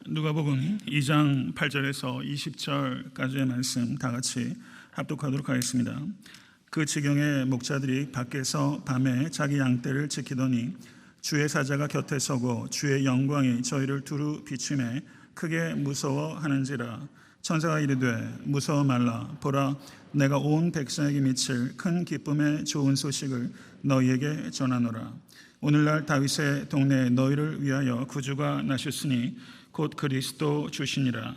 누가복음 2장 8절에서 20절까지의 말씀 다 같이 합독하도록 하겠습니다. 그 지경에 목자들이 밖에서 밤에 자기 양떼를 지키더니 주의 사자가 곁에 서고 주의 영광이 저희를 두루 비추매 크게 무서워하는지라. 천사가 이르되 무서워 말라. 보라, 내가 온 백성에게 미칠 큰 기쁨의 좋은 소식을 너희에게 전하노라. 오늘날 다윗의 동네에 너희를 위하여 구주가 나셨으니 곧 그리스도 주시니라.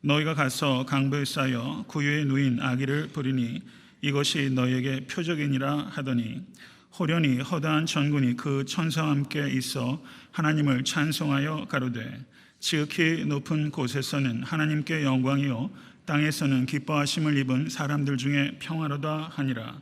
너희가 가서 강보에 쌓여 구유에 누인 아기를 부리니 이것이 너희에게 표적이니라 하더니 호련히 허다한 천군이 그 천사와 함께 있어 하나님을 찬송하여 가로되 지극히 높은 곳에서는 하나님께 영광이요 땅에서는 기뻐하심을 입은 사람들 중에 평화로다 하니라.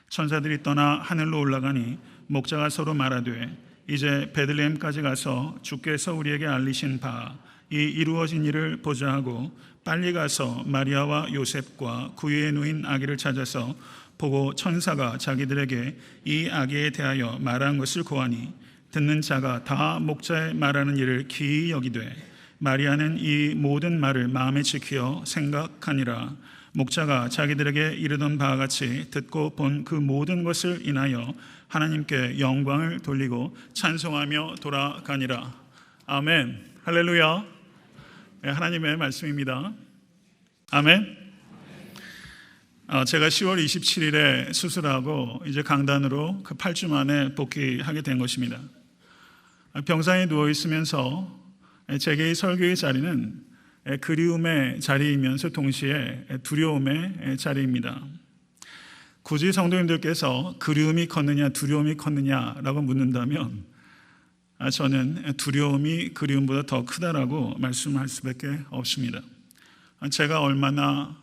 천사들이 떠나 하늘로 올라가니 목자가 서로 말하되 이제 베들레헴까지 가서 주께서 우리에게 알리신 바 이 이루어진 일을 보자 하고 빨리 가서 마리아와 요셉과 구유에 누인 아기를 찾아서 보고 천사가 자기들에게 이 아기에 대하여 말한 것을 고하니 듣는 자가 다 목자의 말하는 일을 기이 여기되 마리아는 이 모든 말을 마음에 지키어 생각하니라. 목자가 자기들에게 이르던 바와 같이 듣고 본 그 모든 것을 인하여 하나님께 영광을 돌리고 찬송하며 돌아가니라. 아멘. 할렐루야. 하나님의 말씀입니다. 아멘. 제가 10월 27일에 수술하고 이제 강단으로 그 8주 만에 복귀하게 된 것입니다. 병상에 누워 있으면서 제게 이 설교의 자리는 그리움의 자리이면서 동시에 두려움의 자리입니다. 굳이 성도님들께서 그리움이 컸느냐 두려움이 컸느냐라고 묻는다면 저는 두려움이 그리움보다 더 크다라고 말씀할 수밖에 없습니다. 제가 얼마나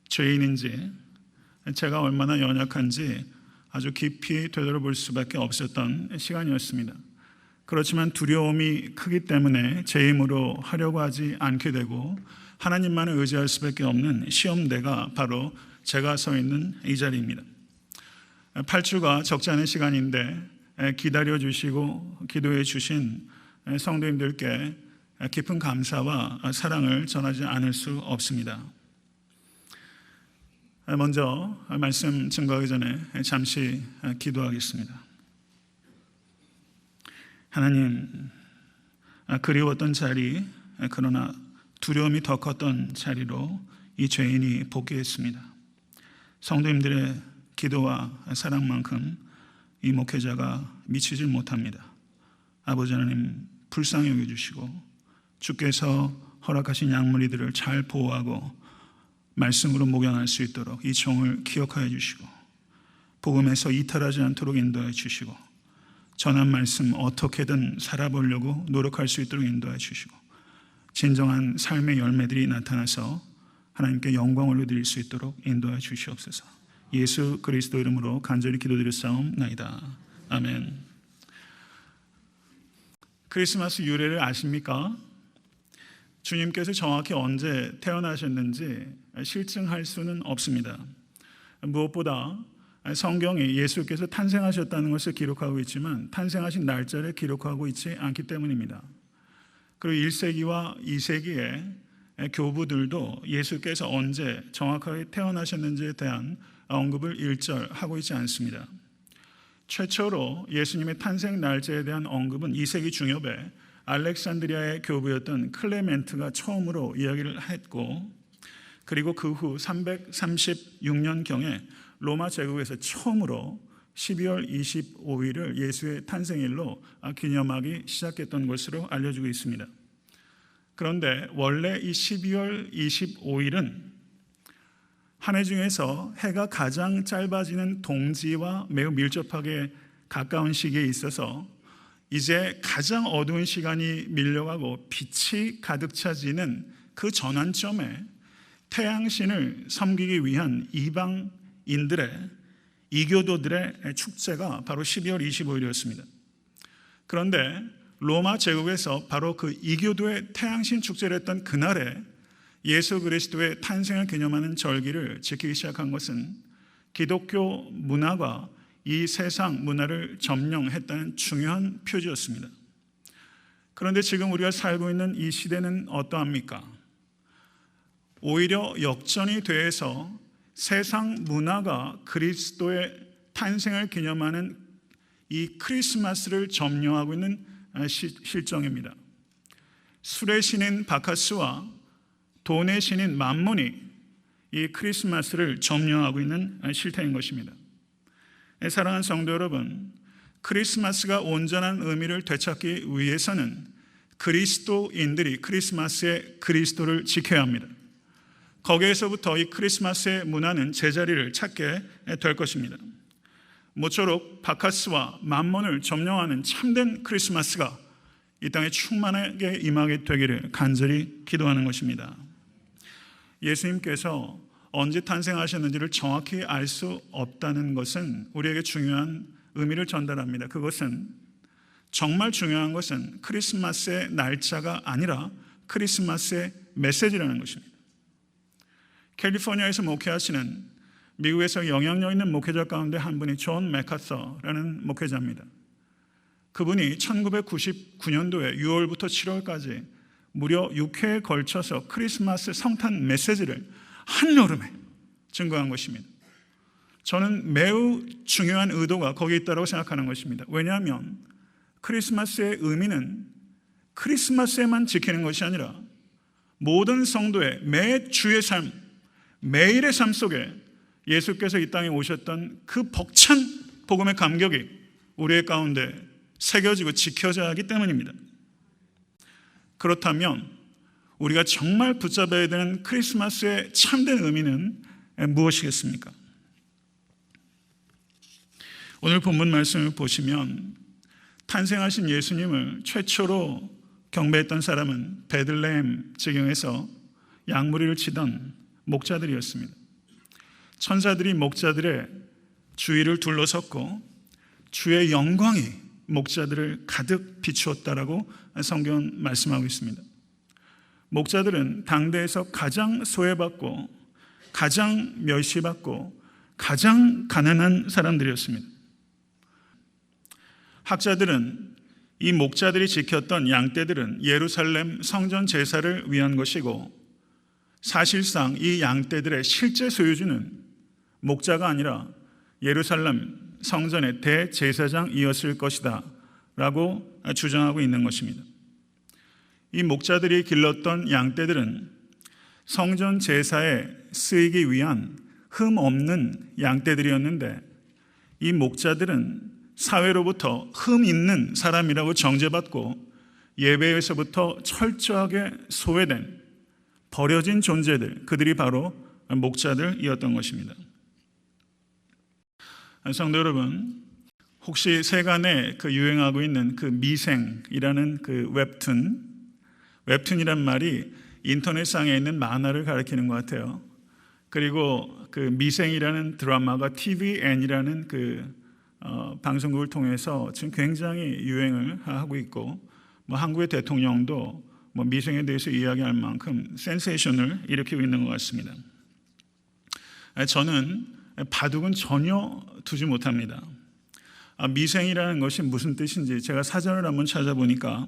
죄인인지, 제가 얼마나 연약한지 아주 깊이 되돌아볼 수밖에 없었던 시간이었습니다. 그렇지만 두려움이 크기 때문에 제 힘으로 하려고 하지 않게 되고 하나님만을 의지할 수밖에 없는 시험대가 바로 제가 서 있는 이 자리입니다. 8주가 적지 않은 시간인데 기다려주시고 기도해 주신 성도님들께 깊은 감사와 사랑을 전하지 않을 수 없습니다. 먼저 말씀 증거하기 전에 잠시 기도하겠습니다. 하나님, 그리웠던 자리, 그러나 두려움이 더 컸던 자리로 이 죄인이 복귀했습니다. 성도님들의 기도와 사랑만큼 이 목회자가 미치질 못합니다. 아버지 하나님, 불쌍히 여겨주시고 주께서 허락하신 양무리들을 잘 보호하고 말씀으로 목양할 수 있도록 이 종을 기억하여 주시고 복음에서 이탈하지 않도록 인도해 주시고 전한 말씀 어떻게든 살아보려고 노력할 수 있도록 인도해 주시고 진정한 삶의 열매들이 나타나서 하나님께 영광을 올려드릴 수 있도록 인도해 주시옵소서. 예수 그리스도 이름으로 간절히 기도드렸사옵나이다. 아멘. 크리스마스 유래를 아십니까? 주님께서 정확히 언제 태어나셨는지 실증할 수는 없습니다. 무엇보다 성경이 예수께서 탄생하셨다는 것을 기록하고 있지만 탄생하신 날짜를 기록하고 있지 않기 때문입니다. 그리고 1세기와 2세기의 교부들도 예수께서 언제 정확하게 태어나셨는지에 대한 언급을 일절하고 있지 않습니다. 최초로 예수님의 탄생 날짜에 대한 언급은 2세기 중엽에 알렉산드리아의 교부였던 클레멘트가 처음으로 이야기를 했고 그리고 그 후 336년경에 로마 제국에서 처음으로 12월 25일을 예수의 탄생일로 기념하기 시작했던 것으로 알려지고 있습니다. 그런데 원래 이 12월 25일은 한 해 중에서 해가 가장 짧아지는 동지와 매우 밀접하게 가까운 시기에 있어서 이제 가장 어두운 시간이 밀려가고 빛이 가득 차지는 그 전환점에 태양신을 섬기기 위한 이방인들의 이교도들의 축제가 바로 12월 25일이었습니다. 그런데 로마 제국에서 바로 그 이교도의 태양신 축제를 했던 그날에 예수 그리스도의 탄생을 기념하는 절기를 지키기 시작한 것은 기독교 문화가 이 세상 문화를 점령했다는 중요한 표지였습니다. 그런데 지금 우리가 살고 있는 이 시대는 어떠합니까? 오히려 역전이 돼서 세상 문화가 그리스도의 탄생을 기념하는 이 크리스마스를 점령하고 있는 실정입니다. 술의 신인 바카스와 돈의 신인 맘몬이 이 크리스마스를 점령하고 있는 실태인 것입니다. 사랑하는 성도 여러분, 크리스마스가 온전한 의미를 되찾기 위해서는 그리스도인들이 크리스마스의 그리스도를 지켜야 합니다. 거기에서부터 이 크리스마스의 문화는 제자리를 찾게 될 것입니다. 모쪼록 바카스와 맘몬을 점령하는 참된 크리스마스가 이 땅에 충만하게 임하게 되기를 간절히 기도하는 것입니다. 예수님께서 언제 탄생하셨는지를 정확히 알 수 없다는 것은 우리에게 중요한 의미를 전달합니다. 그것은 정말 중요한 것은 크리스마스의 날짜가 아니라 크리스마스의 메시지라는 것입니다. 캘리포니아에서 목회하시는 미국에서 영향력 있는 목회자 가운데 한 분이 존 맥카서라는 목회자입니다. 그분이 1999년도에 6월부터 7월까지 무려 6회에 걸쳐서 크리스마스 성탄 메시지를 한여름에 증거한 것입니다. 저는 매우 중요한 의도가 거기에 있다고 생각하는 것입니다. 왜냐하면 크리스마스의 의미는 크리스마스에만 지키는 것이 아니라 모든 성도의 매 주의 삶, 매일의 삶 속에 예수께서 이 땅에 오셨던 그 벅찬 복음의 감격이 우리의 가운데 새겨지고 지켜져야 하기 때문입니다. 그렇다면 우리가 정말 붙잡아야 되는 크리스마스의 참된 의미는 무엇이겠습니까? 오늘 본문 말씀을 보시면 탄생하신 예수님을 최초로 경배했던 사람은 베들레헴 지경에서 양무리를 치던 목자들이었습니다. 천사들이 목자들의 주위를 둘러섰고 주의 영광이 목자들을 가득 비추었다라고 성경은 말씀하고 있습니다. 목자들은 당대에서 가장 소외받고 가장 멸시받고 가장 가난한 사람들이었습니다. 학자들은 이 목자들이 지켰던 양떼들은 예루살렘 성전 제사를 위한 것이고 사실상 이 양떼들의 실제 소유주는 목자가 아니라 예루살렘 성전의 대제사장이었을 것이다 라고 주장하고 있는 것입니다. 이 목자들이 길렀던 양떼들은 성전 제사에 쓰이기 위한 흠 없는 양떼들이었는데 이 목자들은 사회로부터 흠 있는 사람이라고 정죄받고 예배에서부터 철저하게 소외된 버려진 존재들, 그들이 바로 목자들이었던 것입니다. 성도 여러분, 혹시 세간에 유행하고 있는 미생이라는 웹툰이란 말이 인터넷상에 있는 만화를 가리키는 것 같아요. 그리고 미생이라는 드라마가 TVN이라는 방송국을 통해서 지금 굉장히 유행을 하고 있고 한국의 대통령도 미생에 대해서 이야기할 만큼 센세이션을 일으키고 있는 것 같습니다. 저는 바둑은 전혀 두지 못합니다. 미생이라는 것이 무슨 뜻인지 제가 사전을 한번 찾아보니까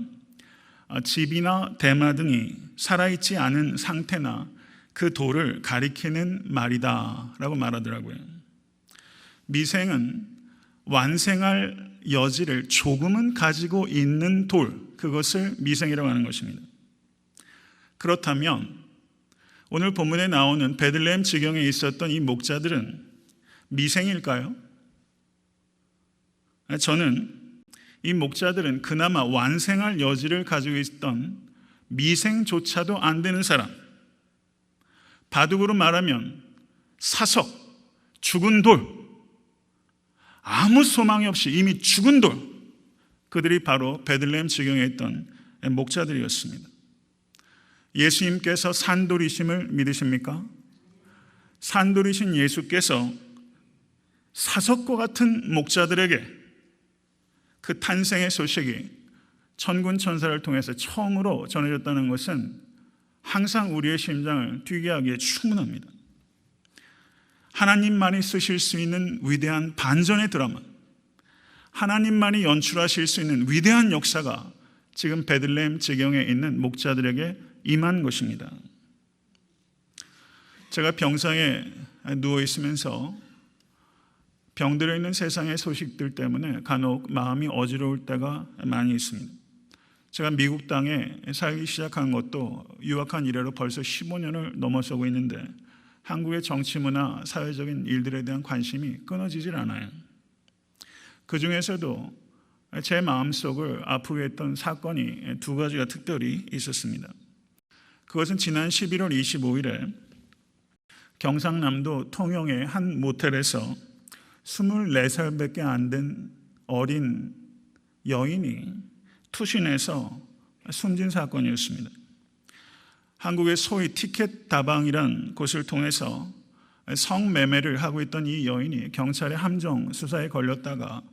집이나 대마 등이 살아있지 않은 상태나 그 돌을 가리키는 말이다 라고 말하더라고요. 미생은 완생할 여지를 조금은 가지고 있는 돌, 그것을 미생이라고 하는 것입니다. 그렇다면 오늘 본문에 나오는 베들레헴 지경에 있었던 이 목자들은 미생일까요? 저는 이 목자들은 그나마 완생할 여지를 가지고 있던 미생조차도 안 되는 사람, 바둑으로 말하면 사석, 죽은 돌, 아무 소망이 없이 이미 죽은 돌, 그들이 바로 베들레헴 지경에 있던 목자들이었습니다. 예수님께서 산돌이심을 믿으십니까? 산돌이신 예수께서 사석과 같은 목자들에게 그 탄생의 소식이 천군 천사를 통해서 처음으로 전해졌다는 것은 항상 우리의 심장을 뛰게 하기에 충분합니다. 하나님만이 쓰실 수 있는 위대한 반전의 드라마, 하나님만이 연출하실 수 있는 위대한 역사가 지금 베들레헴 지경에 있는 목자들에게 임한 것입니다. 제가 병상에 누워 있으면서 병들어 있는 세상의 소식들 때문에 간혹 마음이 어지러울 때가 많이 있습니다. 제가 미국 땅에 살기 시작한 것도 유학한 이래로 벌써 15년을 넘어서고 있는데 한국의 정치, 문화, 사회적인 일들에 대한 관심이 끊어지질 않아요. 그 중에서도 제 마음속을 아프게 했던 사건이 두 가지가 특별히 있었습니다. 그것은 지난 11월 25일에 경상남도 통영의 한 모텔에서 24살밖에 안 된 어린 여인이 투신해서 숨진 사건이었습니다. 한국의 소위 티켓 다방이란 곳을 통해서 성매매를 하고 있던 이 여인이 경찰의 함정 수사에 걸렸다가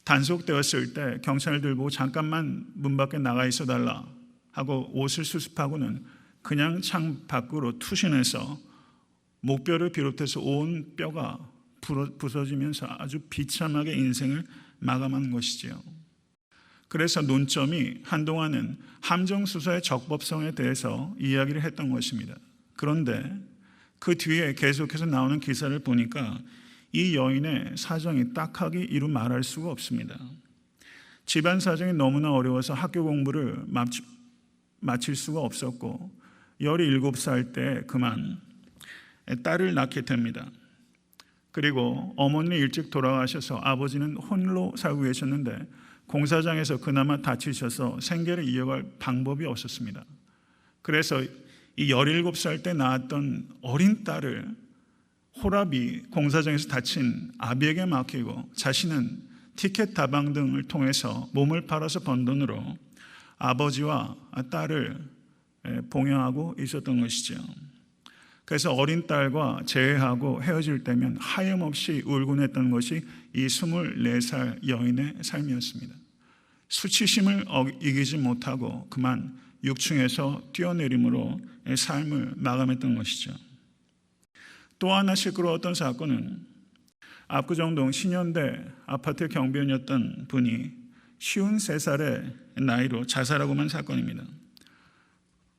단속되었을 때 경찰들 보고 잠깐만 문 밖에 나가 있어달라 하고 옷을 수습하고는 그냥 창 밖으로 투신해서 목뼈를 비롯해서 온 뼈가 부서지면서 아주 비참하게 인생을 마감한 것이지요. 그래서 논점이 한동안은 함정 수사의 적법성에 대해서 이야기를 했던 것입니다. 그런데 그 뒤에 계속해서 나오는 기사를 보니까 이 여인의 사정이 딱하게 이루 말할 수가 없습니다. 집안 사정이 너무나 어려워서 학교 공부를 마칠 수가 없었고 17살 때 그만 딸을 낳게 됩니다. 그리고 어머니는 일찍 돌아가셔서 아버지는 홀로 살고 계셨는데 공사장에서 그나마 다치셔서 생계를 이어갈 방법이 없었습니다. 그래서 이 17살 때 낳았던 어린 딸을 호랍이 공사장에서 다친 아비에게 맡기고 자신은 티켓 다방 등을 통해서 몸을 팔아서 번 돈으로 아버지와 딸을 봉양하고 있었던 것이죠. 그래서 어린 딸과 재회하고 헤어질 때면 하염없이 울곤 했던 것이 이 24살 여인의 삶이었습니다. 수치심을 이기지 못하고 그만 6층에서 뛰어내림으로 삶을 마감했던 것이죠. 또 하나 시끄러웠던 사건은 압구정동 신현대 아파트 경비원이었던 분이 53살의 나이로 자살하고 만 사건입니다.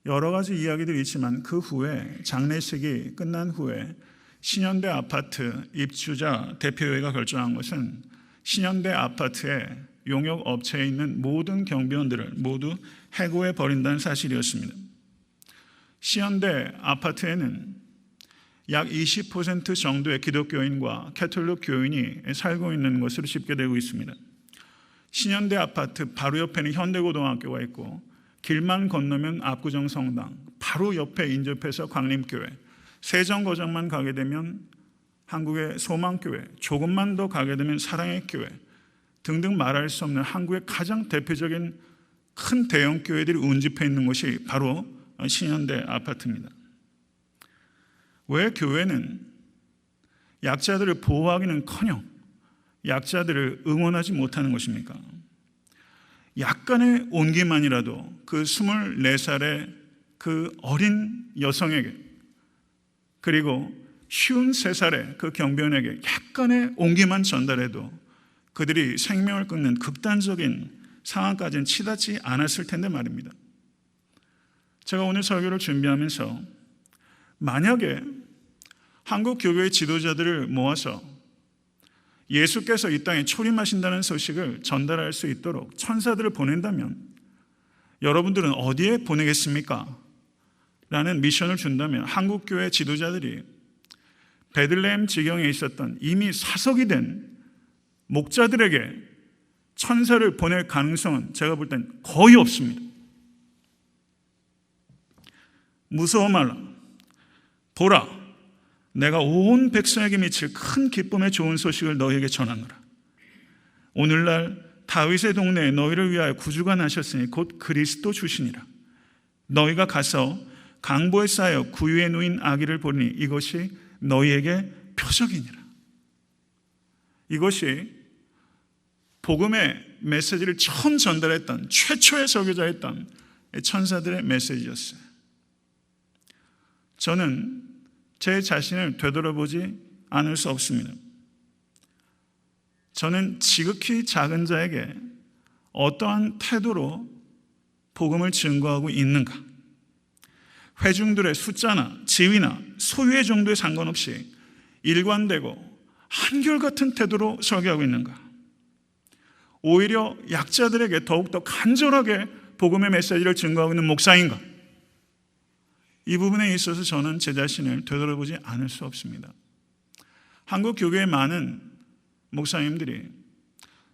여러 가지 이야기들이 있지만 그 후에 장례식이 끝난 후에 신현대 아파트 입주자 대표회의가 결정한 것은 신현대 아파트의 용역 업체에 있는 모든 경비원들을 모두 해고해 버린다는 사실이었습니다. 신현대 아파트에는 약 20% 정도의 기독교인과 캐톨릭 교인이 살고 있는 것으로 집계되고 있습니다. 신현대 아파트 바로 옆에는 현대고등학교가 있고 길만 건너면 압구정 성당, 바로 옆에 인접해서 광림교회, 세정거장만 가게 되면 한국의 소망교회, 조금만 더 가게 되면 사랑의 교회 등등 말할 수 없는 한국의 가장 대표적인 큰 대형 교회들이 운집해 있는 곳이 바로 신현대 아파트입니다. 왜 교회는 약자들을 보호하기는커녕 약자들을 응원하지 못하는 것입니까? 약간의 온기만이라도 그 24살의 그 어린 여성에게 그리고 53살의 그 경비원에게 약간의 온기만 전달해도 그들이 생명을 끊는 극단적인 상황까지는 치닫지 않았을 텐데 말입니다. 제가 오늘 설교를 준비하면서 만약에 한국 교회의 지도자들을 모아서 예수께서 이 땅에 초림하신다는 소식을 전달할 수 있도록 천사들을 보낸다면 여러분들은 어디에 보내겠습니까? 라는 미션을 준다면 한국 교회 지도자들이 베들레헴 지경에 있었던 이미 사석이 된 목자들에게 천사를 보낼 가능성은 제가 볼 땐 거의 없습니다. 무서워 말라. 보라. 내가 온 백성에게 미칠 큰 기쁨의 좋은 소식을 너희에게 전하노라. 오늘날 다윗의 동네에 너희를 위하여 구주가 나셨으니 곧 그리스도 주시니라. 너희가 가서 강보에 쌓여 구유에 누인 아기를 보니 이것이 너희에게 표적이니라. 이것이 복음의 메시지를 처음 전달했던 최초의 설교자였던 천사들의 메시지였어요. 저는 제 자신을 되돌아보지 않을 수 없습니다. 저는 지극히 작은 자에게 어떠한 태도로 복음을 증거하고 있는가? 회중들의 숫자나 지위나 소유의 정도에 상관없이 일관되고 한결같은 태도로 설교하고 있는가? 오히려 약자들에게 더욱더 간절하게 복음의 메시지를 증거하고 있는 목사인가? 이 부분에 있어서 저는 제 자신을 되돌아보지 않을 수 없습니다. 한국 교회의 많은 목사님들이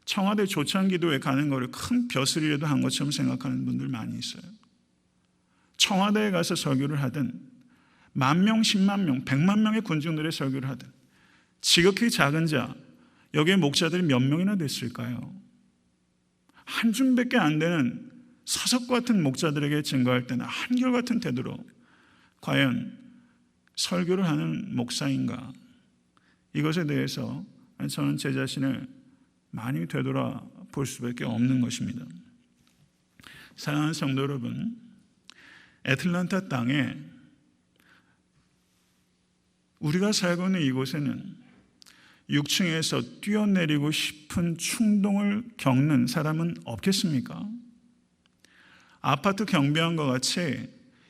청와대 조창기도에 가는 것을 큰 벼슬이라도 한 것처럼 생각하는 분들 많이 있어요. 청와대에 가서 설교를 하든 10,000명, 10만 명, 100만 명의 군중들의 설교를 하든 지극히 작은 자, 여기에 목자들이 몇 명이나 됐을까요? 한 줌밖에 안 되는 사석 같은 목자들에게 증거할 때는 한결같은 태도로 과연 설교를 하는 목사인가? 이것에 대해서 저는 제 자신을 많이 되돌아볼 수밖에 없는 것입니다. 사랑하는 성도 여러분, 애틀랜타 땅에 우리가 살고 있는 이곳에는 6층에서 뛰어내리고 싶은 충동을 겪는 사람은 없겠습니까? 아파트 경비원과 같이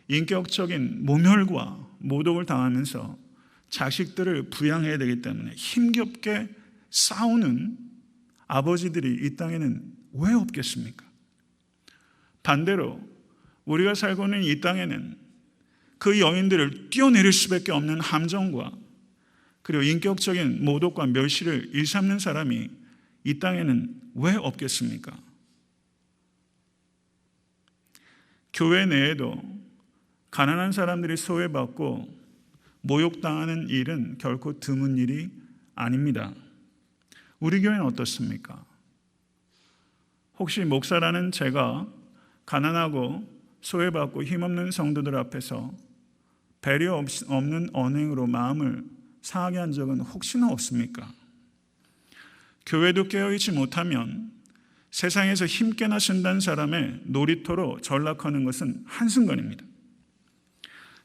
인격적인 모멸과 모독을 당하면서 자식들을 부양해야 되기 때문에 힘겹게 싸우는 아버지들이 이 땅에는 왜 없겠습니까? 반대로 우리가 살고 있는 이 땅에는 그 여인들을 뛰어내릴 수밖에 없는 함정과 그리고 인격적인 모독과 멸시를 일삼는 사람이 이 땅에는 왜 없겠습니까? 교회 내에도 가난한 사람들이 소외받고 모욕당하는 일은 결코 드문 일이 아닙니다. 우리 교회는 어떻습니까? 혹시 목사라는 제가 가난하고 소외받고 힘없는 성도들 앞에서 배려 없는 언행으로 마음을 상하게 한 적은 혹시나 없습니까? 교회도 깨어있지 못하면 세상에서 힘께나 쓴다는 사람의 놀이터로 전락하는 것은 한순간입니다.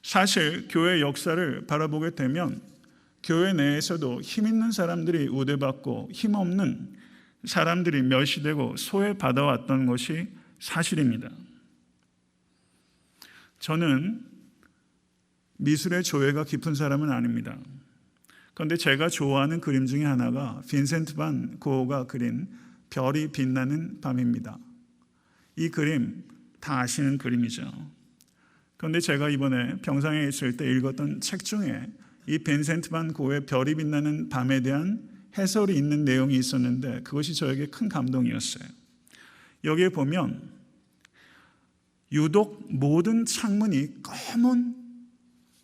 사실 교회 역사를 바라보게 되면 교회 내에서도 힘 있는 사람들이 우대받고 힘없는 사람들이 멸시되고 소외받아왔던 것이 사실입니다. 저는 미술의 조예가 깊은 사람은 아닙니다. 그런데 제가 좋아하는 그림 중에 하나가 빈센트 반 고흐가 그린 별이 빛나는 밤입니다. 이 그림 다 아시는 그림이죠. 그런데 제가 이번에 병상에 있을 때 읽었던 책 중에 이 빈센트 반 고흐의 별이 빛나는 밤에 대한 해설이 있는 내용이 있었는데 그것이 저에게 큰 감동이었어요. 여기에 보면 유독 모든 창문이 검은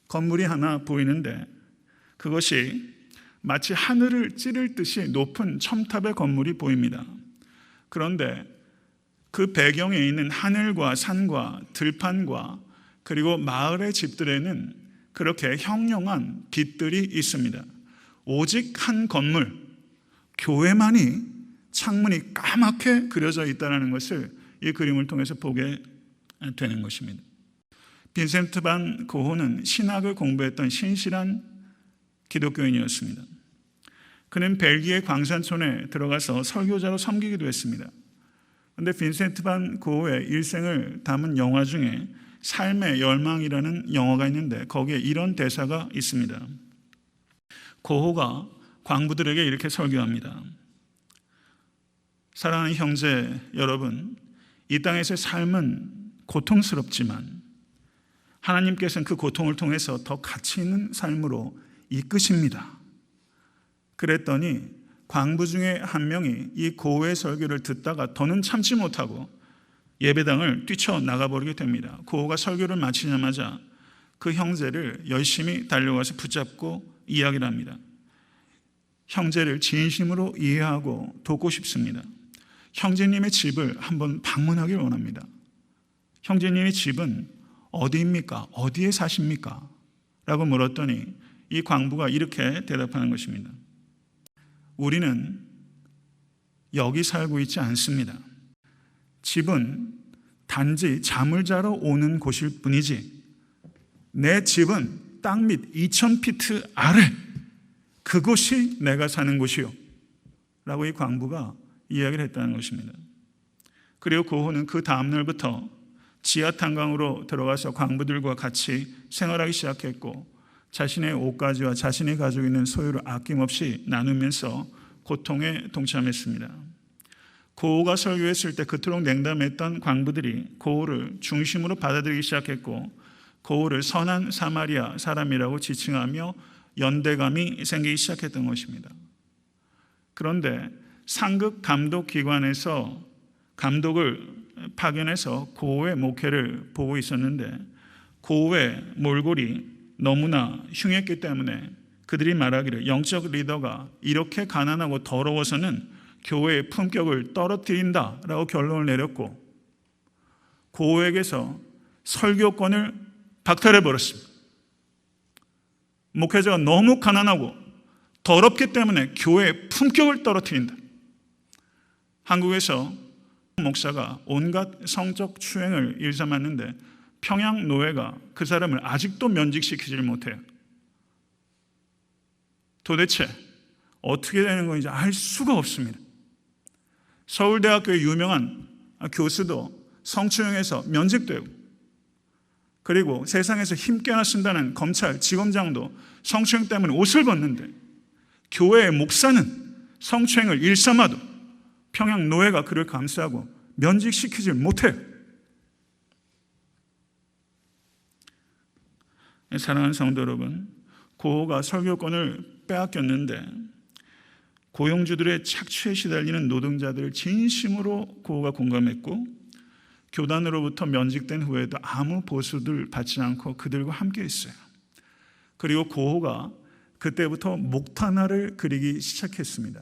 건물이 하나 보이는데 그것이 마치 하늘을 찌를 듯이 높은 첨탑의 건물이 보입니다. 그런데 그 배경에 있는 하늘과 산과 들판과 그리고 마을의 집들에는 그렇게 형령한 빛들이 있습니다. 오직 한 건물, 교회만이 창문이 까맣게 그려져 있다는 것을 이 그림을 통해서 보게 되는 것입니다. 빈센트 반 고흐는 신학을 공부했던 신실한 기독교인이었습니다. 그는 벨기에 광산촌에 들어가서 설교자로 섬기기도 했습니다. 그런데 빈센트 반 고흐의 일생을 담은 영화 중에 삶의 열망이라는 영화가 있는데 거기에 이런 대사가 있습니다. 고흐가 광부들에게 이렇게 설교합니다. 사랑하는 형제 여러분, 이 땅에서의 삶은 고통스럽지만 하나님께서는 그 고통을 통해서 더 가치 있는 삶으로 이끄십니다. 그랬더니 광부 중에 한 명이 이 고흐의 설교를 듣다가 더는 참지 못하고 예배당을 뛰쳐나가버리게 됩니다. 고흐가 설교를 마치자마자 그 형제를 열심히 달려가서 붙잡고 이야기를 합니다. 형제를 진심으로 이해하고 돕고 싶습니다. 형제님의 집을 한번 방문하길 원합니다. 형제님의 집은 어디입니까? 어디에 사십니까? 라고 물었더니 이 광부가 이렇게 대답하는 것입니다. 우리는 여기 살고 있지 않습니다. 집은 단지 잠을 자러 오는 곳일 뿐이지 내 집은 땅 밑 2000피트 아래 그곳이 내가 사는 곳이요 라고 이 광부가 이야기를 했다는 것입니다. 그리고 고호는 그 다음날부터 지하 탄광으로 들어가서 광부들과 같이 생활하기 시작했고 자신의 옷가지와 자신이 가지고 있는 소유를 아낌없이 나누면서 고통에 동참했습니다. 고호가 설교했을 때 그토록 냉담했던 광부들이 고호를 중심으로 받아들이기 시작했고 고호를 선한 사마리아 사람이라고 지칭하며 연대감이 생기기 시작했던 것입니다. 그런데 상급 감독기관에서 감독을 파견해서 고호의 목회를 보고 있었는데 고호의 몰골이 너무나 흉했기 때문에 그들이 말하기를 영적 리더가 이렇게 가난하고 더러워서는 교회의 품격을 떨어뜨린다라고 결론을 내렸고 고호에게서 설교권을 박탈해버렸습니다. 목회자가 너무 가난하고 더럽기 때문에 교회의 품격을 떨어뜨린다. 한국에서 목사가 온갖 성적 추행을 일삼았는데 평양노회가 그 사람을 아직도 면직시키지 못해요. 도대체 어떻게 되는 건지 알 수가 없습니다. 서울대학교의 유명한 교수도 성추행에서 면직되고 그리고 세상에서 힘께나 쓴다는 검찰 지검장도 성추행 때문에 옷을 벗는데 교회의 목사는 성추행을 일삼아도 평양노회가 그를 감싸고 면직시키지 못해요. 사랑하는 성도 여러분, 고호가 설교권을 빼앗겼는데 고용주들의 착취에 시달리는 노동자들을 진심으로 고호가 공감했고 교단으로부터 면직된 후에도 아무 보수를 받지 않고 그들과 함께 했어요. 그리고 고호가 그때부터 목탄화를 그리기 시작했습니다.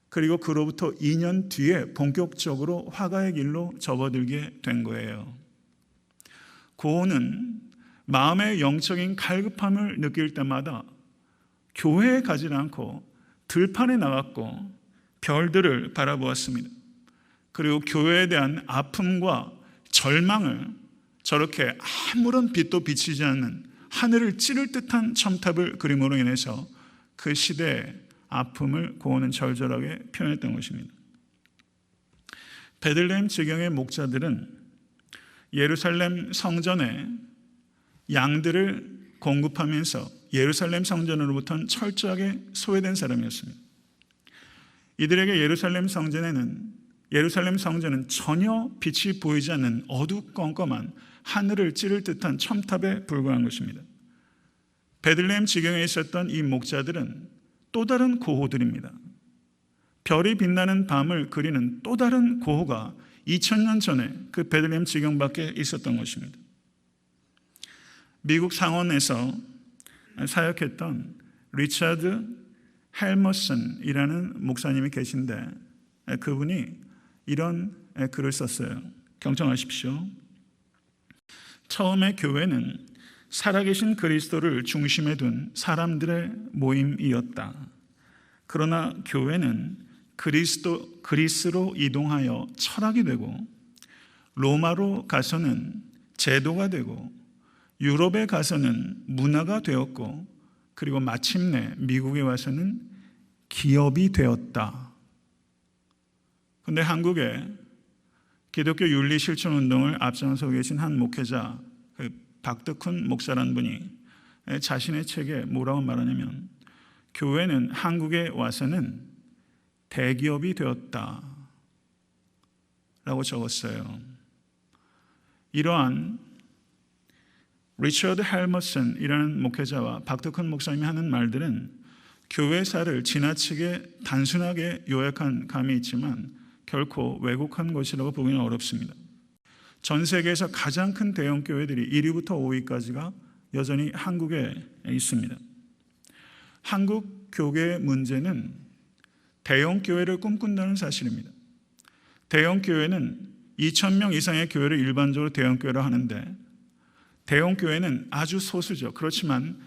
그리고 그로부터 2년 뒤에 본격적으로 화가의 길로 접어들게 된 거예요. 고호는 마음의 영적인 갈급함을 느낄 때마다 교회에 가지 않고 들판에 나갔고 별들을 바라보았습니다. 그리고 교회에 대한 아픔과 절망을 저렇게 아무런 빛도 비치지 않는 하늘을 찌를 듯한 첨탑을 그림으로 인해서 그 시대의 아픔을 고호는 절절하게 표현했던 것입니다. 베들레헴 지경의 목자들은 예루살렘 성전에 양들을 공급하면서 예루살렘 성전으로부터는 철저하게 소외된 사람이었습니다. 이들에게 예루살렘 성전은 전혀 빛이 보이지 않는 어두컴컴한 하늘을 찌를 듯한 첨탑에 불과한 것입니다. 베들레헴 지경에 있었던 이 목자들은 또 다른 고호들입니다. 별이 빛나는 밤을 그리는 또 다른 고호가 2000년 전에 그 베들레헴 지경 밖에 있었던 것입니다. 미국 상원에서 사역했던 리차드 헬머슨이라는 목사님이 계신데 그분이 이런 글을 썼어요. 경청하십시오. 처음에 교회는 살아계신 그리스도를 중심에 둔 사람들의 모임이었다. 그러나 교회는 그리스로 이동하여 철학이 되고 로마로 가서는 제도가 되고 유럽에 가서는 문화가 되었고 그리고 마침내 미국에 와서는 기업이 되었다. 그런데 한국에 기독교 윤리 실천 운동을 앞장서 계신 한 목회자 박덕훈 목사라는 분이 자신의 책에 뭐라고 말하냐면 교회는 한국에 와서는 대기업이 되었다 라고 적었어요. 이러한 리처드 헬머슨이라는 목회자와 박덕훈 목사님이 하는 말들은 교회사를 지나치게 단순하게 요약한 감이 있지만 결코 왜곡한 것이라고 보기는 어렵습니다. 전 세계에서 가장 큰 대형 교회들이 1위부터 5위까지가 여전히 한국에 있습니다. 한국 교계의 문제는 대형 교회를 꿈꾼다는 사실입니다. 대형 교회는 2,000명 이상의 교회를 일반적으로 대형 교회로 하는데 대형 교회는 아주 소수죠. 그렇지만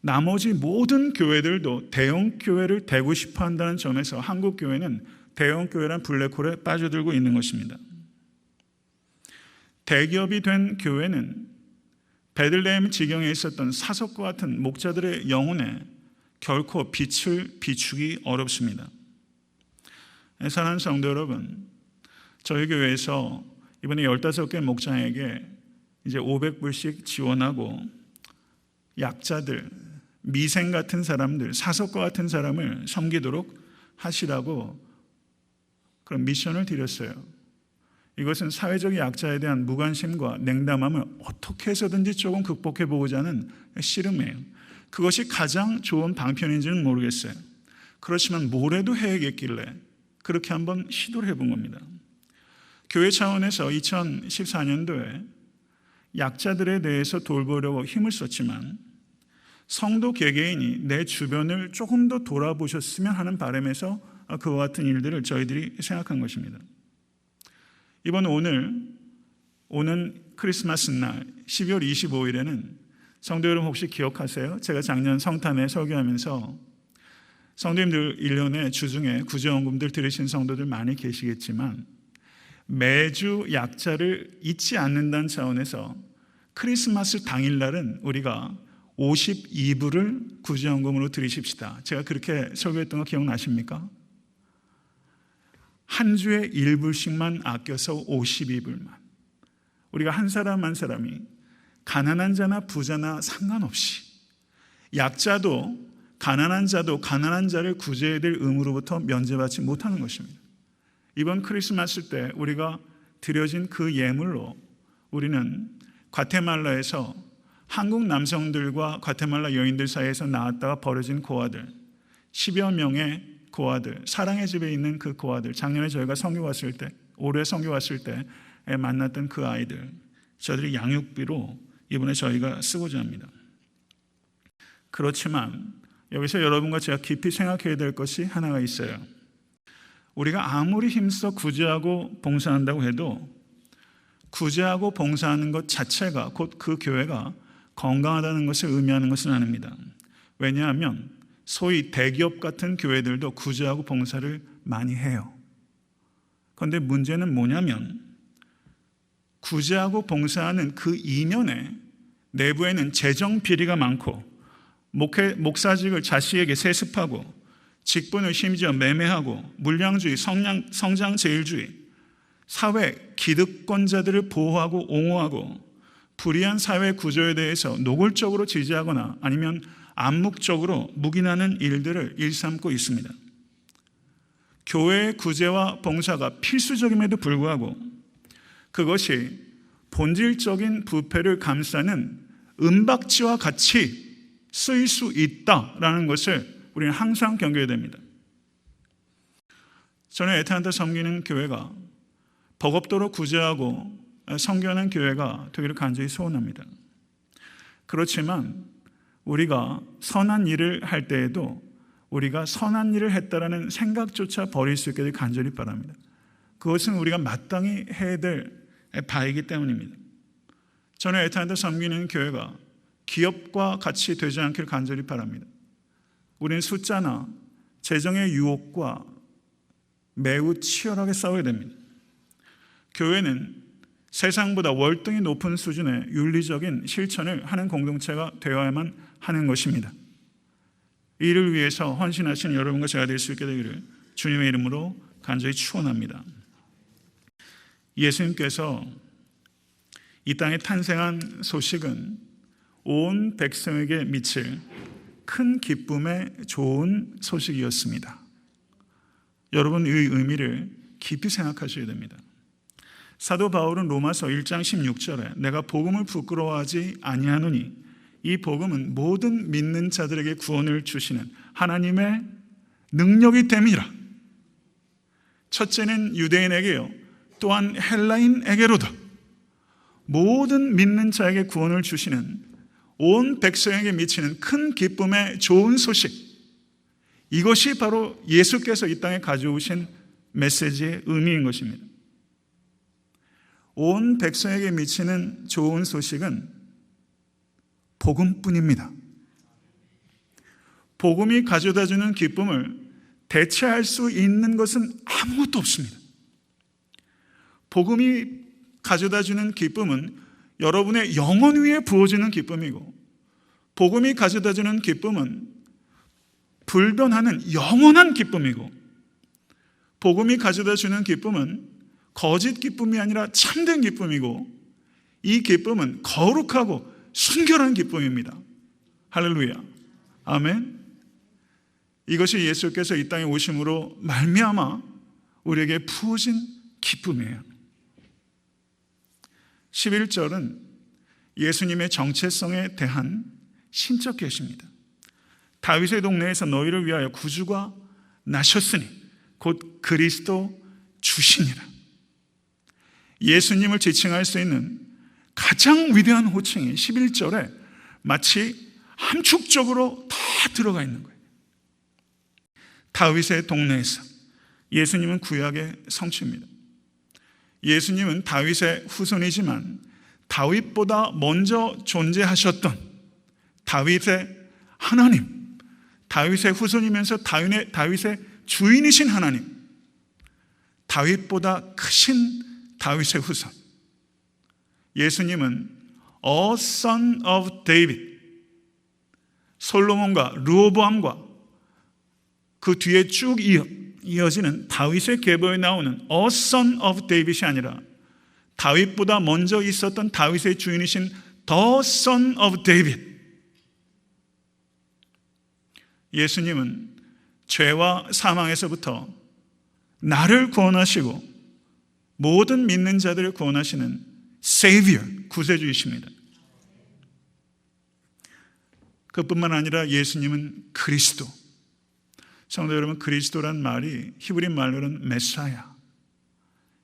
나머지 모든 교회들도 대형 교회를 되고 싶어 한다는 점에서 한국 교회는 대형 교회란 블랙홀에 빠져들고 있는 것입니다. 대기업이 된 교회는 베들레헴 지경에 있었던 사석과 같은 목자들의 영혼에 결코 빛을 비추기 어렵습니다. 사랑하는 성도 여러분, 저희 교회에서 이번에 15개 목장에게 이제 500불씩 지원하고 약자들, 미생 같은 사람들, 사석과 같은 사람을 섬기도록 하시라고 그런 미션을 드렸어요. 이것은 사회적 약자에 대한 무관심과 냉담함을 어떻게 해서든지 조금 극복해 보고자 하는 씨름이에요. 그것이 가장 좋은 방편인지는 모르겠어요. 그렇지만 뭐래도 해야겠길래 그렇게 한번 시도를 해본 겁니다. 교회 차원에서 2014년도에 약자들에 대해서 돌보려고 힘을 썼지만 성도 개개인이 내 주변을 조금 더 돌아보셨으면 하는 바람에서 그와 같은 일들을 저희들이 생각한 것입니다. 이번 오는 크리스마스 날 12월 25일에는 성도 여러분 혹시 기억하세요? 제가 작년 성탄에 설교하면서 성도님들 1년에 주중에 구제원금들 들으신 성도들 많이 계시겠지만 매주 약자를 잊지 않는다는 차원에서 크리스마스 당일날은 우리가 52불을 구제원금으로 드리십시다. 제가 그렇게 설교했던 거 기억나십니까? 한 주에 1불씩만 아껴서 52불만. 우리가 한 사람 한 사람이 가난한 자나 부자나 상관없이 약자도 가난한 자도 가난한 자를 구제해야 될 의무로부터 면제받지 못하는 것입니다. 이번 크리스마스 때 우리가 드려진 그 예물로 우리는 과테말라에서 한국 남성들과 과테말라 여인들 사이에서 나왔다가 버려진 고아들 10여 명의 고아들, 사랑의 집에 있는 그 고아들, 작년에 저희가 선교 왔을 때, 올해 선교 왔을 때 만났던 그 아이들, 저들이 양육비로 이번에 저희가 쓰고자 합니다. 그렇지만 여기서 여러분과 제가 깊이 생각해야 될 것이 하나가 있어요. 우리가 아무리 힘써 구제하고 봉사한다고 해도 구제하고 봉사하는 것 자체가 곧 그 교회가 건강하다는 것을 의미하는 것은 아닙니다. 왜냐하면 소위 대기업 같은 교회들도 구제하고 봉사를 많이 해요. 그런데 문제는 뭐냐면 구제하고 봉사하는 그 이면에 내부에는 재정 비리가 많고 목사직을 자식에게 세습하고 직분을 심지어 매매하고 물량주의, 성장제일주의, 사회 기득권자들을 보호하고 옹호하고 불의한 사회 구조에 대해서 노골적으로 지지하거나 아니면 암묵적으로 묵인하는 일들을 일삼고 있습니다. 교회의 구제와 봉사가 필수적임에도 불구하고 그것이 본질적인 부패를 감싸는 은박지와 같이 쓰일 수 있다라는 것을 우리는 항상 경계해야 됩니다. 저는 애타한테 섬기는 교회가 버겁도록 구제하고 섬겨하는 교회가 되기를 간절히 소원합니다. 그렇지만 우리가 선한 일을 할 때에도 우리가 선한 일을 했다라는 생각조차 버릴 수 있게 간절히 바랍니다. 그것은 우리가 마땅히 해야 될 바이기 때문입니다. 저는 애타한테 섬기는 교회가 기업과 같이 되지 않기를 간절히 바랍니다. 우리는 숫자나 재정의 유혹과 매우 치열하게 싸워야 됩니다. 교회는 세상보다 월등히 높은 수준의 윤리적인 실천을 하는 공동체가 되어야만 하는 것입니다. 이를 위해서 헌신하신 여러분과 제가 될 수 있게 되기를 주님의 이름으로 간절히 축원합니다. 예수님께서 이 땅에 탄생한 소식은 온 백성에게 미칠 큰 기쁨의 좋은 소식이었습니다. 여러분 이 의미를 깊이 생각하셔야 됩니다. 사도 바울은 로마서 1장 16절에 내가 복음을 부끄러워하지 아니하노니 이 복음은 모든 믿는 자들에게 구원을 주시는 하나님의 능력이 됨이라. 첫째는 유대인에게요, 또한 헬라인에게로다. 모든 믿는 자에게 구원을 주시는 온 백성에게 미치는 큰 기쁨의 좋은 소식, 이것이 바로 예수께서 이 땅에 가져오신 메시지의 의미인 것입니다. 온 백성에게 미치는 좋은 소식은 복음뿐입니다. 복음이 가져다주는 기쁨을 대체할 수 있는 것은 아무것도 없습니다. 복음이 가져다주는 기쁨은 여러분의 영혼 위에 부어지는 기쁨이고, 복음이 가져다주는 기쁨은 불변하는 영원한 기쁨이고, 복음이 가져다주는 기쁨은 거짓 기쁨이 아니라 참된 기쁨이고, 이 기쁨은 거룩하고 순결한 기쁨입니다. 할렐루야. 아멘. 이것이 예수께서 이 땅에 오심으로 말미암아 우리에게 부어진 기쁨이에요. 11절은 예수님의 정체성에 대한 신적 계시입니다. 다윗의 동네에서 너희를 위하여 구주가 나셨으니 곧 그리스도 주시니라. 예수님을 지칭할 수 있는 가장 위대한 호칭이 11절에 마치 함축적으로 다 들어가 있는 거예요. 다윗의 동네에서. 예수님은 구약의 성취입니다. 예수님은 다윗의 후손이지만 다윗보다 먼저 존재하셨던 다윗의 하나님, 다윗의 후손이면서 다윗의 주인이신 하나님, 다윗보다 크신 다윗의 후손. 예수님은 A son of David, 솔로몬과 르호보암과 그 뒤에 쭉 이어지는 다윗의 계보에 나오는 A son of David이 아니라 다윗보다 먼저 있었던 다윗의 주인이신 The son of David. 예수님은 죄와 사망에서부터 나를 구원하시고 모든 믿는 자들을 구원하시는 Savior, 구세주이십니다. 그뿐만 아니라 예수님은 그리스도. 성도 여러분, 그리스도란 말이 히브리 말로는 메사야,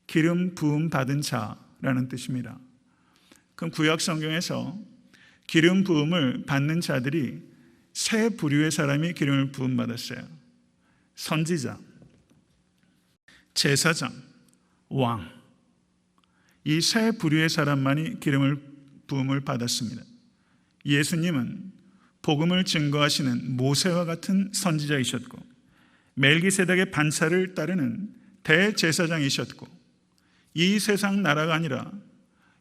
기름 부음 받은 자라는 뜻입니다. 그럼 구약 성경에서 기름 부음을 받는 자들이 세 부류의 사람이 기름을 부음 받았어요. 선지자, 제사장, 왕. 이 세 부류의 사람만이 기름을 부음을 받았습니다. 예수님은 복음을 증거하시는 모세와 같은 선지자이셨고 멜기세덱의 반차를 따르는 대제사장이셨고 이 세상 나라가 아니라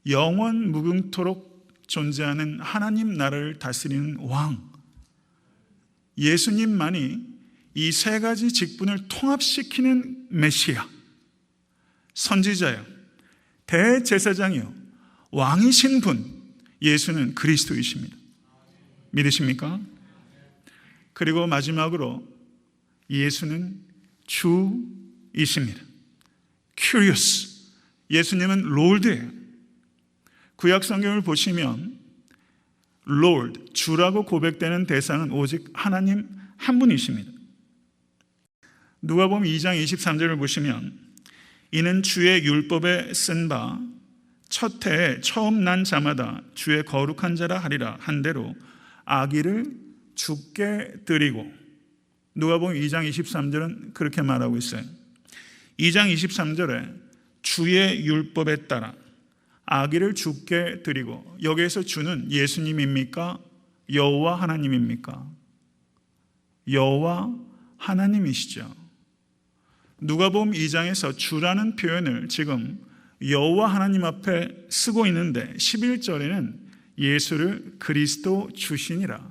영원 무궁토록 존재하는 하나님 나라를 다스리는 왕, 예수님만이 이 세 가지 직분을 통합시키는 메시아, 선지자요, 대제사장이요, 왕이신 분, 예수는 그리스도이십니다. 믿으십니까? 그리고 마지막으로 예수는 주이십니다. Curious. 예수님은 롤드예요. 구약 성경을 보시면 Lord, 주라고 고백되는 대상은 오직 하나님 한 분이십니다. 누가복음 2장 23절을 보시면 이는 주의 율법에 쓴 바 첫 해에 처음 난 자마다 주의 거룩한 자라 하리라 한 대로 아기를 죽게 드리고, 누가복음 2장 23절은 그렇게 말하고 있어요. 2장 23절에 주의 율법에 따라 아기를 죽게 드리고, 여기에서 주는 예수님입니까? 여호와 하나님입니까? 여호와 하나님이시죠. 누가복음 2장에서 주라는 표현을 지금 여호와 하나님 앞에 쓰고 있는데 11절에는 예수를 그리스도 주시니라,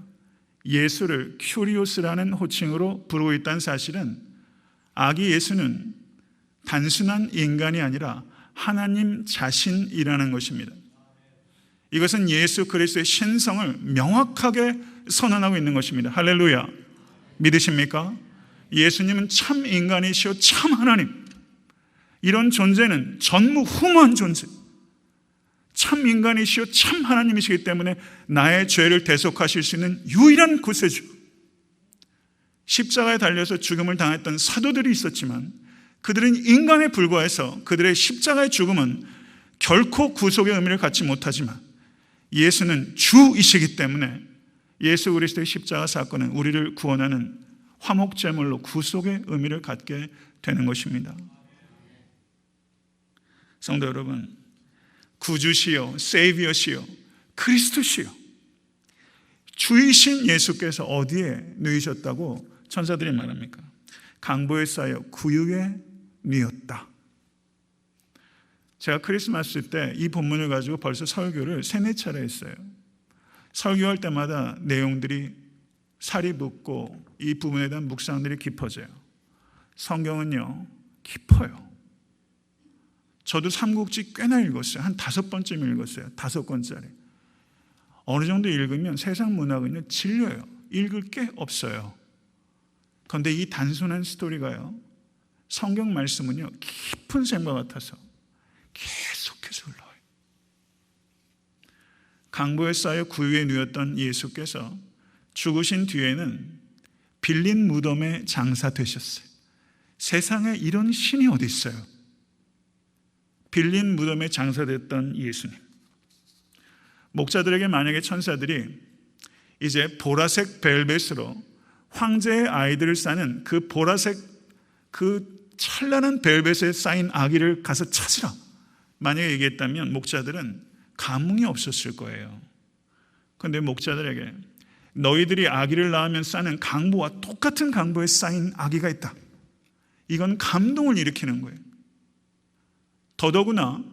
예수를 큐리오스라는 호칭으로 부르고 있다는 사실은 아기 예수는 단순한 인간이 아니라 하나님 자신이라는 것입니다. 이것은 예수 그리스도의 신성을 명확하게 선언하고 있는 것입니다. 할렐루야. 믿으십니까? 예수님은 참 인간이시오 참 하나님. 이런 존재는 전무후무한 존재, 참 인간이시오 참 하나님이시기 때문에 나의 죄를 대속하실 수 있는 유일한 구세주. 십자가에 달려서 죽음을 당했던 사도들이 있었지만 그들은 인간에 불과해서 그들의 십자가의 죽음은 결코 구속의 의미를 갖지 못하지만 예수는 주이시기 때문에 예수 그리스도의 십자가 사건은 우리를 구원하는 화목제물로 구속의 의미를 갖게 되는 것입니다. 성도 여러분, 구주시요 세이비어시요 그리스도시요 주이신 예수께서 어디에 누이셨다고 천사들이 말합니까? 강보에 쌓여 구유에 누였다. 제가 크리스마스 때 이 본문을 가지고 벌써 설교를 3-4차례 했어요. 설교할 때마다 내용들이 살이 붙고 이 부분에 대한 묵상들이 깊어져요. 성경은요 깊어요. 저도 삼국지 꽤나 읽었어요. 한 5번쯤 읽었어요. 5권짜리. 어느 정도 읽으면 세상 문학은요, 질려요. 읽을 게 없어요. 그런데 이 단순한 스토리가요, 성경 말씀은요, 깊은 샘과 같아서 계속해서 흘러요. 강보에 쌓여 구유에 누였던 예수께서 죽으신 뒤에는 빌린 무덤에 장사되셨어요. 세상에 이런 신이 어디 있어요? 빌린 무덤에 장사됐던 예수님. 목자들에게 만약에 천사들이 이제 보라색 벨벳으로 황제의 아이들을 싸는 그 보라색 그 찬란한 벨벳에 쌓인 아기를 가서 찾으라 만약에 얘기했다면 목자들은 감흥이 없었을 거예요. 그런데 목자들에게 너희들이 아기를 낳으면 싸는 강보와 똑같은 강보에 쌓인 아기가 있다. 이건 감동을 일으키는 거예요. 더더구나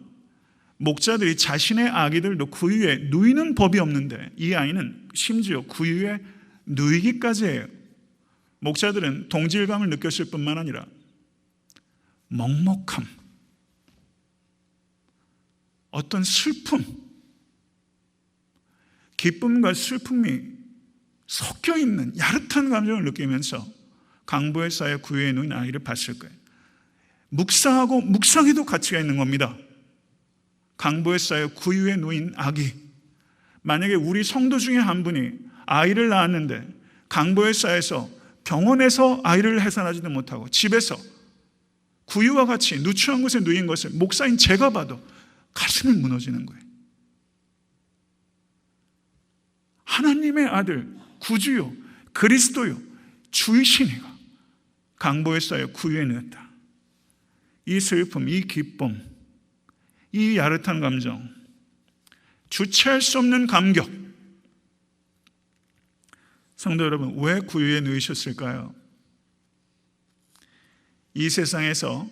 목자들이 자신의 아기들도 구유에 누이는 법이 없는데 이 아이는 심지어 구유에 누이기까지 해요. 목자들은 동질감을 느꼈을 뿐만 아니라 먹먹함, 어떤 슬픔, 기쁨과 슬픔이 섞여 있는 야릇한 감정을 느끼면서 강보에 쌓여 구유에 누인 아이를 봤을 거예요. 묵상하고 묵상해도 가치가 있는 겁니다. 강보에 쌓여 구유에 누인 아기. 만약에 우리 성도 중에 한 분이 아이를 낳았는데 강보에 쌓여서 병원에서 아이를 해산하지도 못하고 집에서 구유와 같이 누추한 곳에 누인 것을 목사인 제가 봐도 가슴이 무너지는 거예요. 하나님의 아들, 구주요, 그리스도요, 주이시니가 강보에 쌓여 구유에 누였다. 이 슬픔, 이 기쁨, 이 야릇한 감정, 주체할 수 없는 감격. 성도 여러분, 왜 구유에 누이셨을까요? 이 세상에서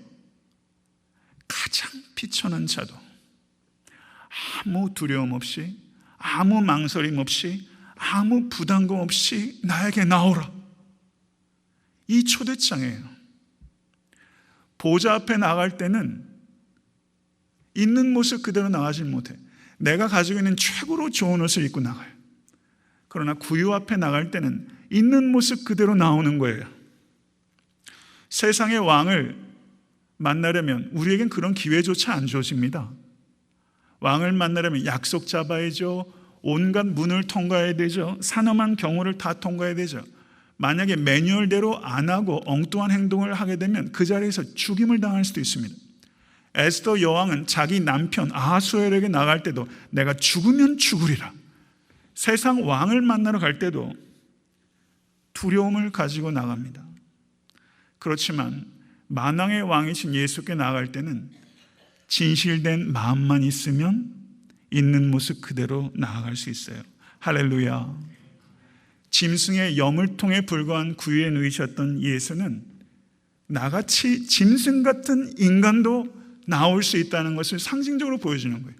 가장 비천한 자도 아무 두려움 없이, 아무 망설임 없이, 아무 부담감 없이 나에게 나오라. 이 초대장이에요. 보좌 앞에 나갈 때는 있는 모습 그대로 나가지 못해. 내가 가지고 있는 최고로 좋은 옷을 입고 나가요. 그러나 구유 앞에 나갈 때는 있는 모습 그대로 나오는 거예요. 세상의 왕을 만나려면 우리에겐 그런 기회조차 안 주어집니다. 왕을 만나려면 약속 잡아야죠. 온갖 문을 통과해야 되죠. 산엄한 경우를 다 통과해야 되죠. 만약에 매뉴얼대로 안 하고 엉뚱한 행동을 하게 되면 그 자리에서 죽임을 당할 수도 있습니다. 에스더 여왕은 자기 남편 아하수엘에게 나갈 때도 내가 죽으면 죽으리라. 세상 왕을 만나러 갈 때도 두려움을 가지고 나갑니다. 그렇지만 만왕의 왕이신 예수께 나갈 때는 진실된 마음만 있으면 있는 모습 그대로 나아갈 수 있어요. 할렐루야. 짐승의 여물통에 불과한 구유에 누이셨던 예수는 나같이 짐승 같은 인간도 나올 수 있다는 것을 상징적으로 보여주는 거예요.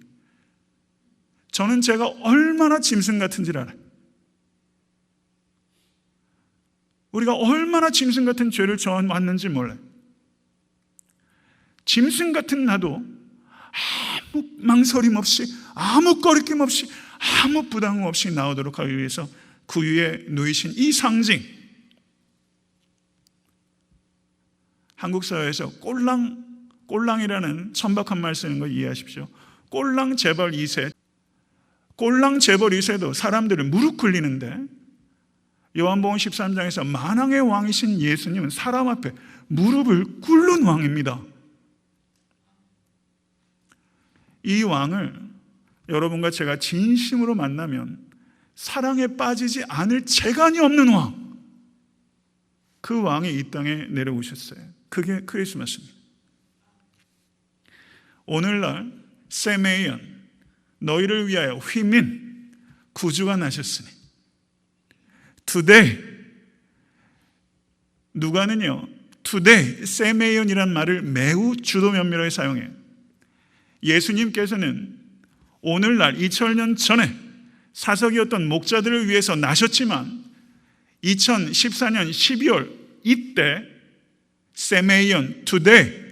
저는 제가 얼마나 짐승 같은지를 알아요. 우리가 얼마나 짐승 같은 죄를 져왔는지 몰라요. 짐승 같은 나도 아무 망설임 없이, 아무 꺼리낌 없이, 아무 부담 없이 나오도록 하기 위해서 구유에 누이신 이 상징. 한국 사회에서 꼴랑이라는 천박한 말 쓰는 거 이해하십시오. 꼴랑 재벌 2세. 꼴랑 재벌 2세도 사람들을 무릎 꿇리는데 요한복음 13장에서 만왕의 왕이신 예수님은 사람 앞에 무릎을 꿇는 왕입니다. 이 왕을 여러분과 제가 진심으로 만나면 사랑에 빠지지 않을 재간이 없는 왕. 그 왕이 이 땅에 내려오셨어요. 그게 크리스마스입니다. 오늘날 세메이언 너희를 위하여 휘민 구주가 나셨으니 today 누가는요 today 세메이언이란 말을 매우 주도 면밀하게 사용해요. 예수님께서는 오늘날 2000년 전에 사석이었던 목자들을 위해서 나셨지만 2014년 12월 이때 세메이언 today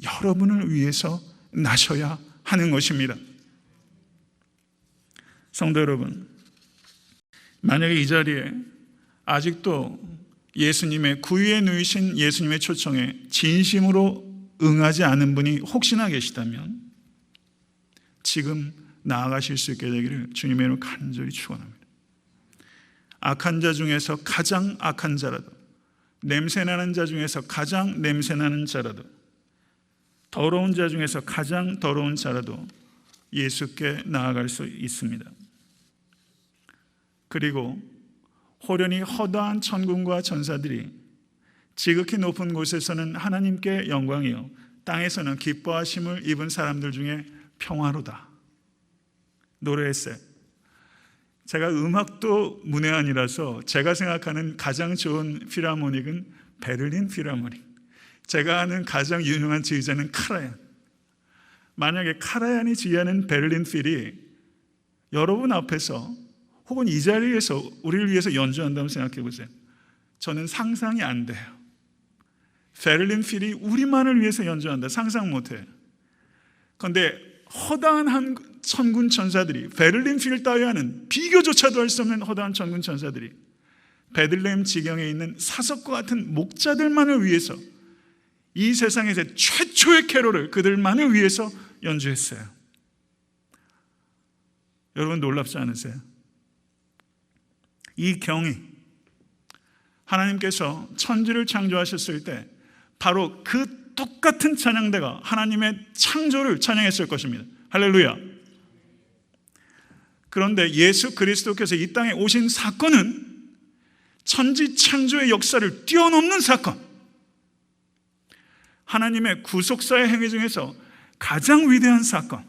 여러분을 위해서 나셔야 하는 것입니다. 성도 여러분, 만약에 이 자리에 아직도 예수님의 구유에 누이신 예수님의 초청에 진심으로 응하지 않은 분이 혹시나 계시다면 지금 나아가실 수 있게 되기를 주님의 이름으로 간절히 축원합니다. 악한 자 중에서 가장 악한 자라도, 냄새나는 자 중에서 가장 냄새나는 자라도, 더러운 자 중에서 가장 더러운 자라도 예수께 나아갈 수 있습니다. 그리고 호련히 허다한 천군과 전사들이 지극히 높은 곳에서는 하나님께 영광이요 땅에서는 기뻐하심을 입은 사람들 중에 평화로다 노래했어요. 제가 음악도 문외한이라서 제가 생각하는 가장 좋은 필하모닉은 베를린 필하모닉, 제가 아는 가장 유명한 지휘자는 카라얀. 만약에 카라얀이 지휘하는 베를린 필이 여러분 앞에서 혹은 이 자리에서 우리를 위해서 연주한다면 생각해 보세요. 저는 상상이 안 돼요. 베를린 필이 우리만을 위해서 연주한다, 상상 못해요. 그런데 허다한 한 천군 천사들이, 베를린 필 따위와는 비교조차도 할 수 없는 허다한 천군 천사들이 베들레헴 지경에 있는 사석과 같은 목자들만을 위해서, 이 세상에서 최초의 캐롤을 그들만을 위해서 연주했어요. 여러분 놀랍지 않으세요? 이 경이 하나님께서 천지를 창조하셨을 때 바로 그 똑같은 찬양대가 하나님의 창조를 찬양했을 것입니다. 할렐루야. 그런데 예수 그리스도께서 이 땅에 오신 사건은 천지 창조의 역사를 뛰어넘는 사건, 하나님의 구속사의 행위 중에서 가장 위대한 사건,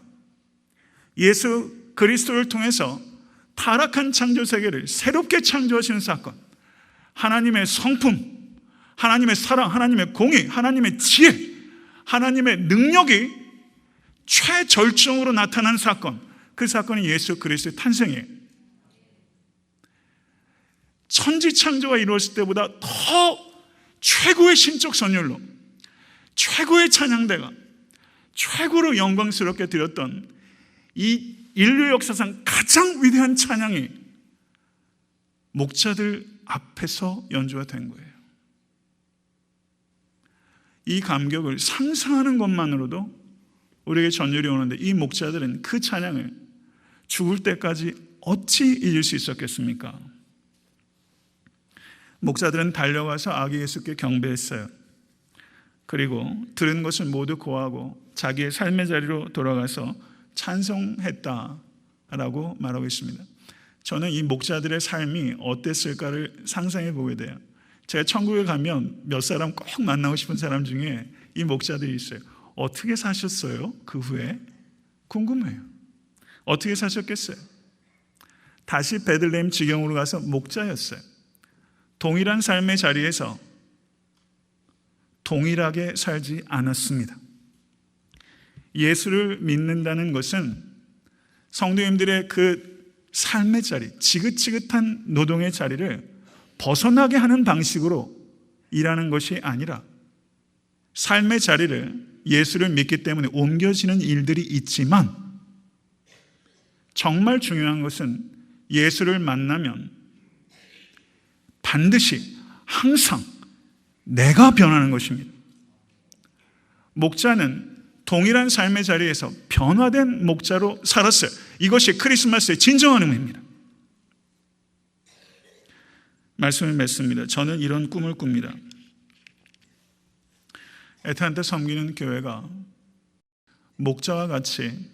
예수 그리스도를 통해서 타락한 창조 세계를 새롭게 창조하시는 사건, 하나님의 성품, 하나님의 사랑, 하나님의 공의, 하나님의 지혜, 하나님의 능력이 최절정으로 나타난 사건, 그 사건이 예수 그리스도의 탄생이에요. 천지 창조가 이루어질 때보다 더 최고의 신적 선율로, 최고의 찬양대가 최고로 영광스럽게 드렸던 이 인류 역사상 가장 위대한 찬양이 목자들 앞에서 연주가 된 거예요. 이 감격을 상상하는 것만으로도 우리에게 전율이 오는데, 이 목자들은 그 찬양을 죽을 때까지 어찌 잊을 수 있었겠습니까? 목자들은 달려가서 아기 예수께 경배했어요. 그리고 들은 것을 모두 고하고 자기의 삶의 자리로 돌아가서 찬송했다라고 말하고 있습니다. 저는 이 목자들의 삶이 어땠을까를 상상해 보게 돼요. 제가 천국에 가면 몇 사람 꼭 만나고 싶은 사람 중에 이 목자들이 있어요. 어떻게 사셨어요? 그 후에 궁금해요. 어떻게 사셨겠어요? 다시 베들레헴 지경으로 가서 목자였어요. 동일한 삶의 자리에서 동일하게 살지 않았습니다. 예수를 믿는다는 것은 성도님들의 그 삶의 자리, 지긋지긋한 노동의 자리를 벗어나게 하는 방식으로 일하는 것이 아니라, 삶의 자리를 예수를 믿기 때문에 옮겨지는 일들이 있지만, 정말 중요한 것은 예수를 만나면 반드시 항상 내가 변하는 것입니다. 목자는 동일한 삶의 자리에서 변화된 목자로 살았어요. 이것이 크리스마스의 진정한 의미입니다. 말씀을 맺습니다. 저는 이런 꿈을 꿉니다. 애타한테 섬기는 교회가 목자와 같이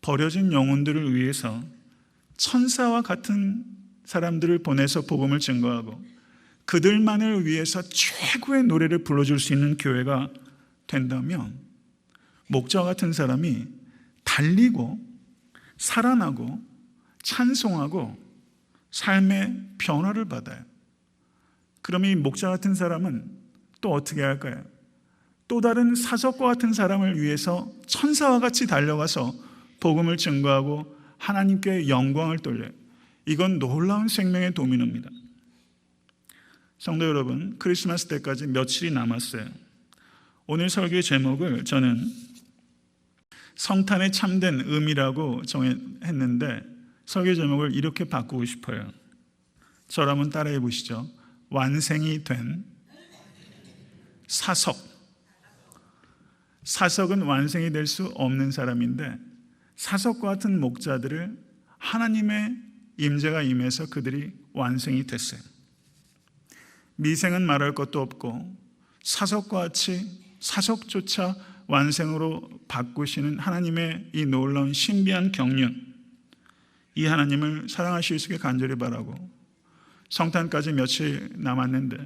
버려진 영혼들을 위해서 천사와 같은 사람들을 보내서 복음을 증거하고 그들만을 위해서 최고의 노래를 불러줄 수 있는 교회가 된다면, 목자와 같은 사람이 달리고 살아나고 찬송하고 삶의 변화를 받아요. 그러면 이 목자 같은 사람은 또 어떻게 할까요? 또 다른 사적과 같은 사람을 위해서 천사와 같이 달려가서 복음을 증거하고 하나님께 영광을 돌려요. 이건 놀라운 생명의 도미노입니다. 성도 여러분, 크리스마스 때까지 며칠이 남았어요. 오늘 설교의 제목을 저는 성탄의 참된 의미라고 정했는데 설교 제목을 이렇게 바꾸고 싶어요. 저를 한번 따라해 보시죠. 완생이 된 사석. 사석은 완생이 될 수 없는 사람인데 사석과 같은 목자들을 하나님의 임재가 임해서 그들이 완생이 됐어요. 미생은 말할 것도 없고 사석과 같이 사석조차 완생으로 바꾸시는 하나님의 이 놀라운 신비한 경륜, 이 하나님을 사랑하실 수 있게 간절히 바라고 성탄까지 며칠 남았는데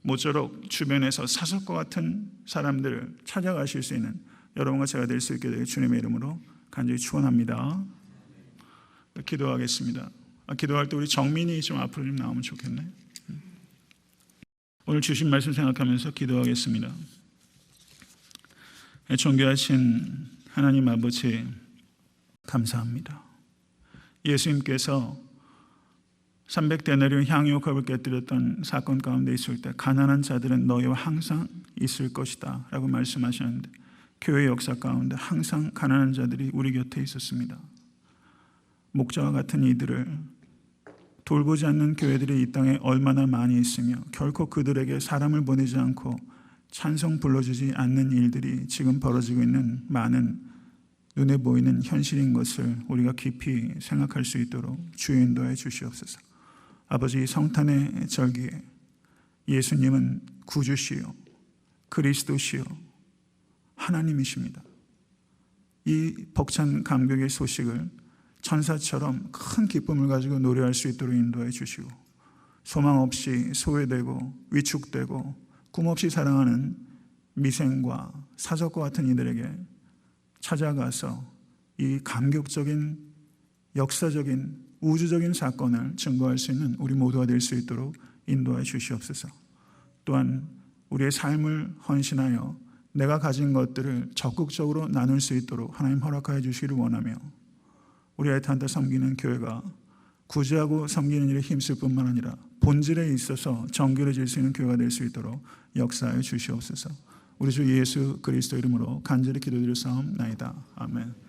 모쪼록 주변에서 사석과 같은 사람들을 찾아가실 수 있는 여러분과 제가 될 수 있게 되길 주님의 이름으로 간절히 축원합니다. 기도하겠습니다. 기도할 때 우리 정민이 좀 앞으로 좀 나오면 좋겠네. 오늘 주신 말씀 생각하면서 기도하겠습니다. 존귀하신 하나님 아버지 감사합니다. 예수님께서 300데나리온 향유컵을 깨뜨렸던 사건 가운데 있을 때 가난한 자들은 너희와 항상 있을 것이다 라고 말씀하셨는데 교회 역사 가운데 항상 가난한 자들이 우리 곁에 있었습니다. 목자와 같은 이들을 돌보지 않는 교회들이 이 땅에 얼마나 많이 있으며 결코 그들에게 사람을 보내지 않고 찬송 불러주지 않는 일들이 지금 벌어지고 있는 많은 눈에 보이는 현실인 것을 우리가 깊이 생각할 수 있도록 주의 인도해 주시옵소서. 아버지, 성탄의 절기에 예수님은 구주시요 그리스도시요 하나님이십니다. 이 벅찬 감격의 소식을 천사처럼 큰 기쁨을 가지고 노래할 수 있도록 인도해 주시고 소망 없이 소외되고 위축되고 꿈없이 사랑하는 미생과 사석과 같은 이들에게 찾아가서 이 감격적인 역사적인 우주적인 사건을 증거할 수 있는 우리 모두가 될 수 있도록 인도해 주시옵소서. 또한 우리의 삶을 헌신하여 내가 가진 것들을 적극적으로 나눌 수 있도록 하나님 허락하여 주시기를 원하며 우리 애타한테 섬기는 교회가 구제하고 섬기는 일에 힘쓸 뿐만 아니라 본질에 있어서 정결해질 수 있는 교회가 될 수 있도록 역사하여 주시옵소서. 우리 주 예수 그리스도 이름으로 간절히 기도드릴 사옵나이다. 아멘.